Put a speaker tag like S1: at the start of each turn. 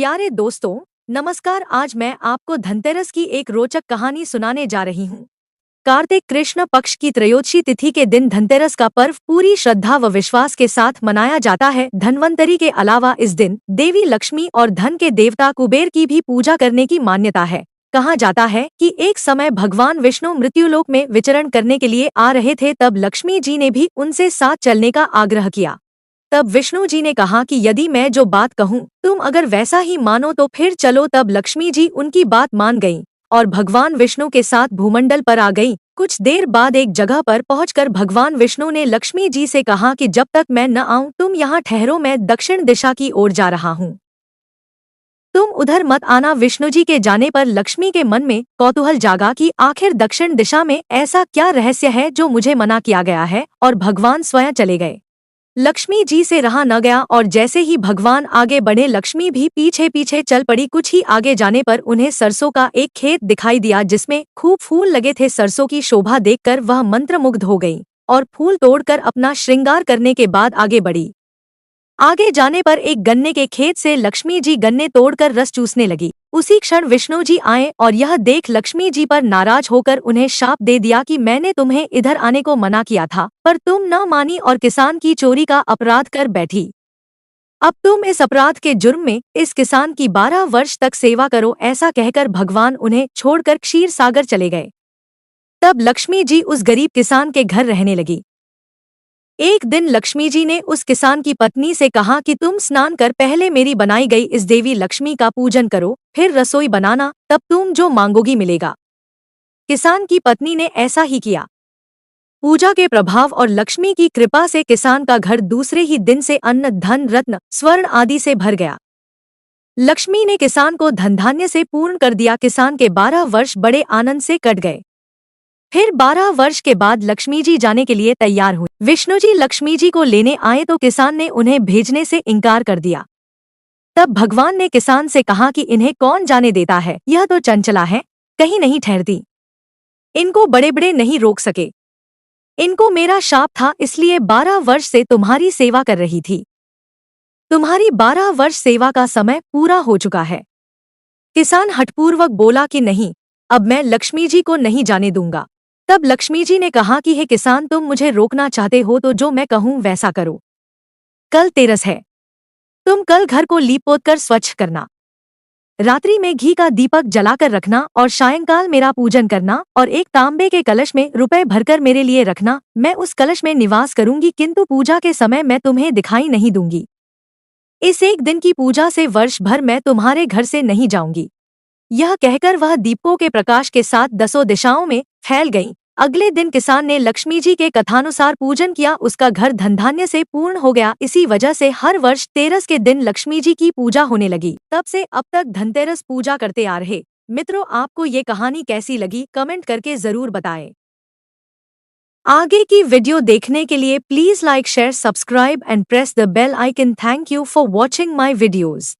S1: प्यारे दोस्तों, नमस्कार। आज मैं आपको धनतेरस की एक रोचक कहानी सुनाने जा रही हूँ। कार्तिक कृष्ण पक्ष की त्रयोदशी तिथि के दिन धनतेरस का पर्व पूरी श्रद्धा व विश्वास के साथ मनाया जाता है। धन्वंतरी के अलावा इस दिन देवी लक्ष्मी और धन के देवता कुबेर की भी पूजा करने की मान्यता है। कहा जाता है कि एक समय भगवान विष्णु मृत्युलोक में विचरण करने के लिए आ रहे थे, तब लक्ष्मी जी ने भी उनसे साथ चलने का आग्रह किया। तब विष्णु जी ने कहा कि यदि मैं जो बात कहूँ तुम अगर वैसा ही मानो तो फिर चलो। तब लक्ष्मी जी उनकी बात मान गईं और भगवान विष्णु के साथ भूमंडल पर आ गईं। कुछ देर बाद एक जगह पर पहुंचकर भगवान विष्णु ने लक्ष्मी जी से कहा कि जब तक मैं न आऊं तुम यहाँ ठहरो, मैं दक्षिण दिशा की ओर जा रहा हूँ, तुम उधर मत आना। विष्णु जी के जाने पर लक्ष्मी के मन में कौतूहल जागा कि आखिर दक्षिण दिशा में ऐसा क्या रहस्य है जो मुझे मना किया गया है, और भगवान स्वयं चले गए। लक्ष्मी जी से रहा न गया और जैसे ही भगवान आगे बढ़े लक्ष्मी भी पीछे पीछे चल पड़ी। कुछ ही आगे जाने पर उन्हें सरसों का एक खेत दिखाई दिया जिसमें खूब फूल लगे थे। सरसों की शोभा देखकर वह मंत्रमुग्ध हो गई और फूल तोड़कर अपना श्रृंगार करने के बाद आगे बढ़ी। आगे जाने पर एक गन्ने के खेत से लक्ष्मी जी गन्ने तोड़कर रस चूसने लगी। उसी क्षण विष्णु जी आए और यह देख लक्ष्मी जी पर नाराज होकर उन्हें शाप दे दिया कि मैंने तुम्हें इधर आने को मना किया था, पर तुम न मानी और किसान की चोरी का अपराध कर बैठी। अब तुम इस अपराध के जुर्म में इस किसान की 12 वर्ष तक सेवा करो। ऐसा कहकर भगवान उन्हें छोड़कर क्षीर सागर चले गए। तब लक्ष्मी जी उस गरीब किसान के घर रहने लगी। एक दिन लक्ष्मी जी ने उस किसान की पत्नी से कहा कि तुम स्नान कर पहले मेरी बनाई गई इस देवी लक्ष्मी का पूजन करो, फिर रसोई बनाना, तब तुम जो मांगोगी मिलेगा। किसान की पत्नी ने ऐसा ही किया। पूजा के प्रभाव और लक्ष्मी की कृपा से किसान का घर दूसरे ही दिन से अन्न, धन, रत्न, स्वर्ण आदि से भर गया। लक्ष्मी ने किसान को धन धान्य से पूर्ण कर दिया। किसान के 12 वर्ष बड़े आनंद से कट गए। फिर 12 वर्ष के बाद लक्ष्मी जी जाने के लिए तैयार हुई। विष्णु जी लक्ष्मी जी को लेने आए तो किसान ने उन्हें भेजने से इनकार कर दिया। तब भगवान ने किसान से कहा कि इन्हें कौन जाने देता है, यह तो चंचला है, कहीं नहीं ठहरती, इनको बड़े बड़े नहीं रोक सके। इनको मेरा शाप था, इसलिए 12 वर्ष से तुम्हारी सेवा कर रही थी। तुम्हारी 12 वर्ष सेवा का समय पूरा हो चुका है। किसान हठपूर्वक बोला कि नहीं, अब मैं लक्ष्मी जी को नहीं जाने दूंगा। तब लक्ष्मी जी ने कहा कि हे किसान, तुम मुझे रोकना चाहते हो तो जो मैं कहूँ वैसा करो। कल तेरस है, तुम कल घर को लीप पोत कर स्वच्छ करना, रात्रि में घी का दीपक जलाकर रखना और सायंकाल मेरा पूजन करना और एक तांबे के कलश में रुपए भरकर मेरे लिए रखना। मैं उस कलश में निवास करूंगी, किंतु पूजा के समय मैं तुम्हें दिखाई नहीं दूंगी। इस एक दिन की पूजा से वर्ष भर मैं तुम्हारे घर से नहीं जाऊंगी। यह कहकर वह दीपकों के प्रकाश के साथ 10 दिशाओं में फैल गईं। अगले दिन किसान ने लक्ष्मी जी के कथानुसार पूजन किया। उसका घर धनधान्य से पूर्ण हो गया। इसी वजह से हर वर्ष तेरस के दिन लक्ष्मी जी की पूजा होने लगी। तब से अब तक धनतेरस पूजा करते आ रहे। मित्रों, आपको ये कहानी कैसी लगी कमेंट करके जरूर बताएं। आगे की वीडियो देखने के लिए please like, share, subscribe and press the bell icon. Thank you for watching my videos.